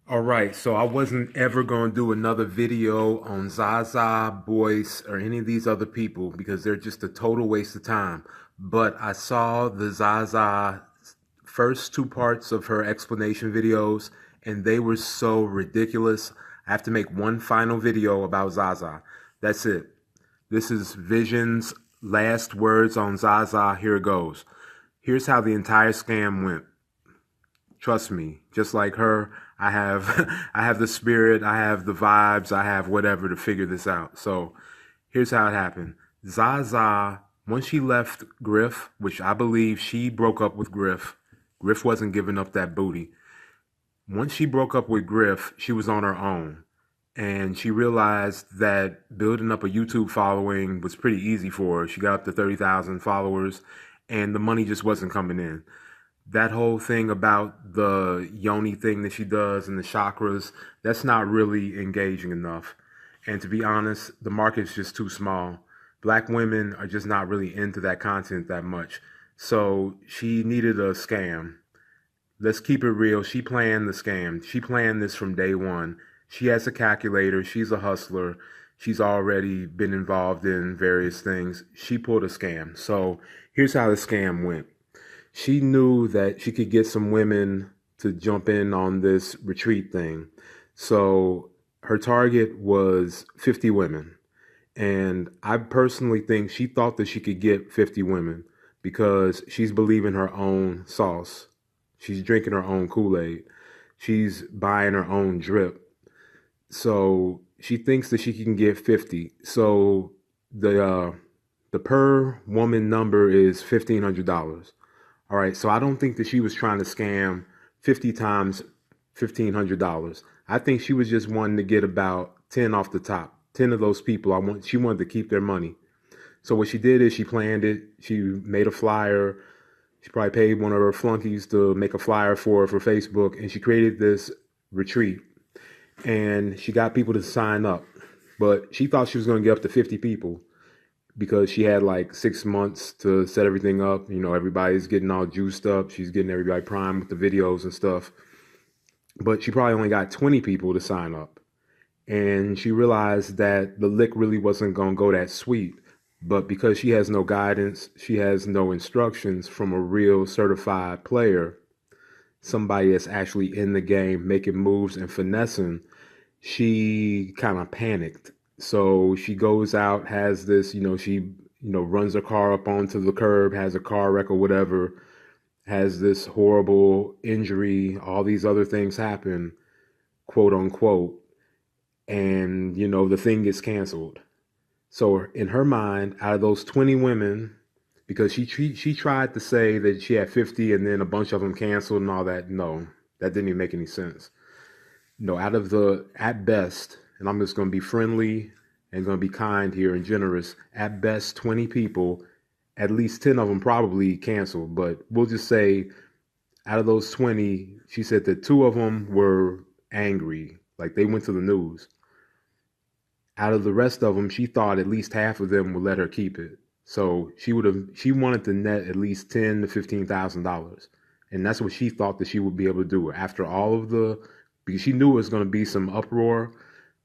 All right, so I wasn't ever going to do another video on Zaza, Boyce, or any of these other people because they're just a total waste of time. But I saw the Zaza first two parts of her explanation videos, and they were so ridiculous. I have to make one final video about Zaza. That's it. This is Vision's last words on Zaza. Here it goes. Here's how the entire scam went. Trust me, just like her, I have I have the spirit, I have the vibes, I have whatever to figure this out. So here's how it happened. Zaza, once she left Griff, which I believe she broke up with Griff, Griff wasn't giving up that booty. Once she broke up with Griff, she was on her own. And she realized that building up a YouTube following was pretty easy for her. She got up to 30,000 followers, and the money just wasn't coming in. That whole thing about the yoni thing that she does and the chakras, that's not really engaging enough. And to be honest, the market's just too small. Black women are just not really into that content that much. So she needed a scam. Let's keep it real. She planned the scam. She planned this from day one. She has a calculator. She's a hustler. She's already been involved in various things. She pulled a scam. So here's how the scam went. She knew that she could get some women to jump in on this retreat thing. So her target was 50 women. And I personally think she thought that she could get 50 women because she's believing her own sauce. She's drinking her own Kool-Aid. She's buying her own drip. So she thinks that she can get 50. So the per woman number is $1,500. All right, so I don't think that she was trying to scam 50 times $1,500. I think she was just wanting to get about 10 off the top. 10 of those people, she wanted to keep their money. So what she did is she planned it. She made a flyer. She probably paid one of her flunkies to make a flyer for her for Facebook, and she created this retreat. And she got people to sign up. But she thought she was going to get up to 50 people because she had like 6 months to set everything up. You know, everybody's getting all juiced up. She's getting everybody primed with the videos and stuff. But she probably only got 20 people to sign up. And she realized that the lick really wasn't going to go that sweet. But because she has no guidance, she has no instructions from a real certified player, somebody that's actually in the game, making moves and finessing, she kind of panicked. So she goes out, has this, runs her car up onto the curb, has a car wreck or whatever, has this horrible injury, all these other things happen, quote unquote, and, the thing gets canceled. So in her mind, out of those 20 women, because she tried to say that she had 50 and then a bunch of them canceled and all that. No, that didn't even make any sense. No, out of at best, and I'm just going to be friendly and going to be kind here and generous, at best 20 people, at least 10 of them probably canceled. But we'll just say out of those 20, she said that 2 of them were angry, like they went to the news. Out of the rest of them, she thought at least half of them would let her keep it. So she wanted to net at least $10,000 to $15,000. And that's what she thought that she would be able to do after all of because she knew it was going to be some uproar.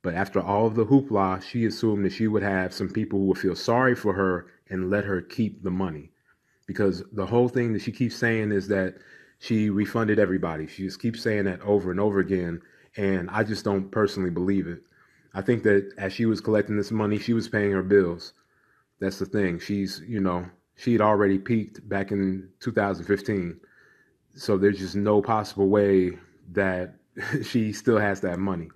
But after all of the hoopla, she assumed that she would have some people who would feel sorry for her and let her keep the money. Because the whole thing that she keeps saying is that she refunded everybody. She just keeps saying that over and over again. And I just don't personally believe it. I think that as she was collecting this money, she was paying her bills. That's the thing. She had already peaked back in 2015. So there's just no possible way that she still has that money.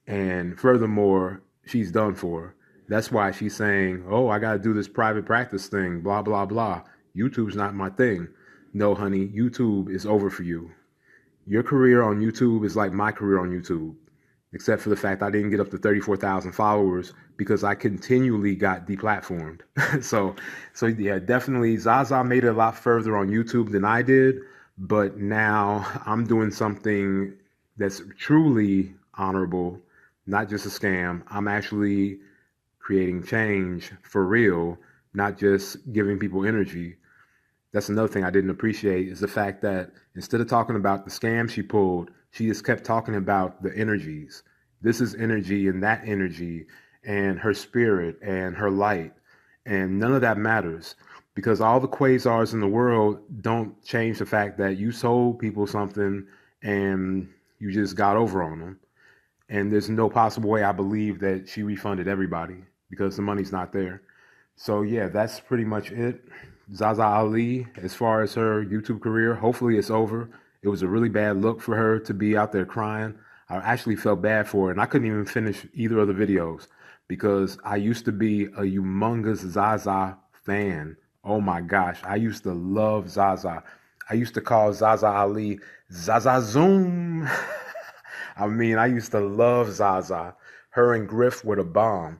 And furthermore, she's done for. That's why she's saying, oh, I got to do this private practice thing, blah, blah, blah. YouTube's not my thing. No, honey, YouTube is over for you. Your career on YouTube is like my career on YouTube, except for the fact I didn't get up to 34,000 followers because I continually got deplatformed. so yeah, definitely Zaza made it a lot further on YouTube than I did, but now I'm doing something that's truly honorable, not just a scam. I'm actually creating change for real, not just giving people energy. That's another thing I didn't appreciate is the fact that instead of talking about the scam she pulled, she just kept talking about the energies. This is energy and that energy and her spirit and her light. And none of that matters because all the quasars in the world don't change the fact that you sold people something and you just got over on them. And there's no possible way I believe that she refunded everybody because the money's not there. So yeah, that's pretty much it. Zaza Ali, as far as her YouTube career, hopefully it's over. It was a really bad look for her to be out there crying. I actually felt bad for her, and I couldn't even finish either of the videos because I used to be a humongous Zaza fan. Oh my gosh, I used to love Zaza. I used to call Zaza Ali Zaza Zoom. I mean, I used to love Zaza. Her and Griff were the bomb.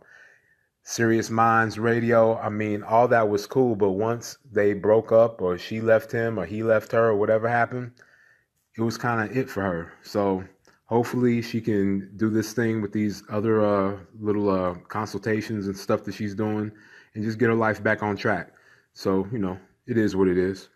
Serious Minds Radio. I mean, all that was cool, but once they broke up or she left him or he left her or whatever happened, it was kind of it for her. So hopefully she can do this thing with these other little consultations and stuff that she's doing and just get her life back on track. So, it is what it is.